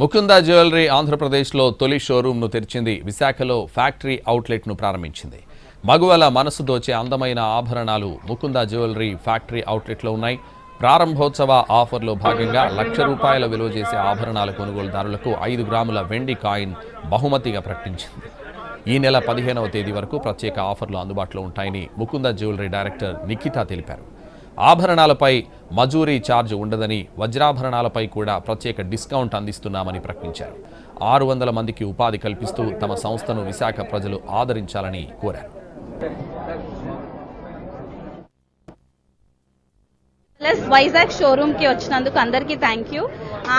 Mukunda jewellery ఆంధ్రప్రదేశ్లో తొలి షోరూంను తెరిచింది. విశాఖలో ఫ్యాక్టరీ అవుట్లెట్ను ప్రారంభించింది. మగువల మనసు దోచే అందమైన ఆభరణాలు ముకుంద జ్యువెలరీ ఫ్యాక్టరీ అవుట్లెట్లో ఉన్నాయి. ప్రారంభోత్సవ ఆఫర్లో భాగంగా ₹1,00,000 విలువ చేసే ఆభరణాల కొనుగోలుదారులకు 5 గ్రాముల వెండి కాయిన్ బహుమతిగా ప్రకటించింది. ఈ నెల 15వ తేదీ వరకు ప్రత్యేక ఆఫర్లు అందుబాటులో ఉంటాయని ముకుంద జ్యువెలరీ డైరెక్టర్ నిఖిత తెలిపారు. ఆభరణాలపై మజూరీ ఛార్జ్ ఉండదని, వజ్రాభరణాలపై కూడా ప్రత్యేక డిస్కౌంట్ అందిస్తున్నామని ప్రకటించారు. 600 మందికి ఉపాధి కల్పిస్తూ తమ సంస్థను విశాఖ ప్రజలు ఆదరించాలని కోరారు. వైజాగ్ షోరూమ్ కి వచ్చినందుకు అందరికీ థ్యాంక్ యూ.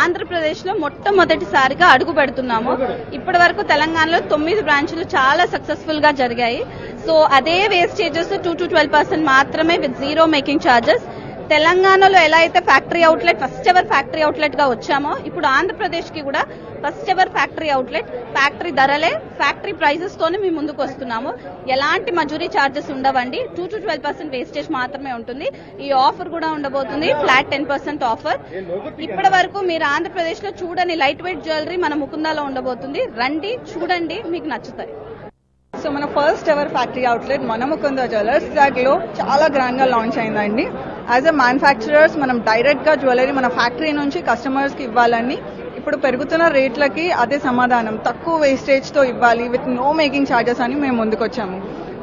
ఆంధ్రప్రదేశ్ లో మొట్టమొదటిసారిగా అడుగు పెడుతున్నాము. ఇప్పటి వరకు తెలంగాణలో 9 బ్రాంచ్లు చాలా సక్సెస్ఫుల్ గా జరిగాయి. సో అదే వేస్టేజెస్ 2 to 12% మాత్రమే విత్ జీరో మేకింగ్ ఛార్జెస్. తెలంగాణలో ఎలా అయితే factory outlet first ever factory outlet గా వచ్చామో, ఇప్పుడు ఆంధ్రప్రదేశ్ కి కూడా first ever factory outlet, factory ధరలే, ఫ్యాక్టరీ ప్రైజెస్ తోనే మేము ముందుకు వస్తున్నాము. ఎలాంటి మజూరీ ఛార్జెస్ ఉండవండి. 2 to 12% వేస్టేజ్ మాత్రమే ఉంటుంది. ఈ ఆఫర్ కూడా ఉండబోతుంది, ఫ్లాట్ 10% ఆఫర్. ఇప్పటి వరకు మీరు ఆంధ్రప్రదేశ్ లో చూడని లైట్ వెయిట్ జ్యువెలరీ మన ముకుందాలో ఉండబోతుంది. రండి, చూడండి, మీకు నచ్చుతాయి. సో మన ఫస్ట్ ఎవర్ ఫ్యాక్టరీ అవుట్లెట్ మన ముకుంద జ్యువెలర్స్ విశాఖలో చాలా గ్రాండ్ గా లాంచ్ అయిందండి. యాజ్ ఎ మ్యానుఫ్యాక్చరర్స్ మనం డైరెక్ట్ గా జ్యువెలరీ మన ఫ్యాక్టరీ నుంచి కస్టమర్స్ కి ఇవ్వాలని, ఇప్పుడు పెరుగుతున్న రేట్లకి అదే సమాధానం, తక్కువ వేస్టేజ్ తో ఇవ్వాలి విత్ నో మేకింగ్ ఛార్జెస్ అని మేము ముందుకొచ్చాము.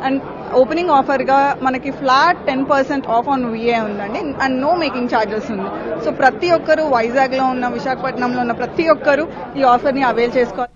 అండ్ ఓపెనింగ్ ఆఫర్ గా మనకి ఫ్లాట్ 10% ఆఫ్ ఆన్ విఏ ఉందండి, అండ్ నో మేకింగ్ ఛార్జెస్ ఉంది. సో ప్రతి ఒక్కరు వైజాగ్ లో ఉన్న, విశాఖపట్నంలో ఉన్న ప్రతి ఒక్కరు ఈ ఆఫర్ ని అవైల్ చేసుకోవాలి.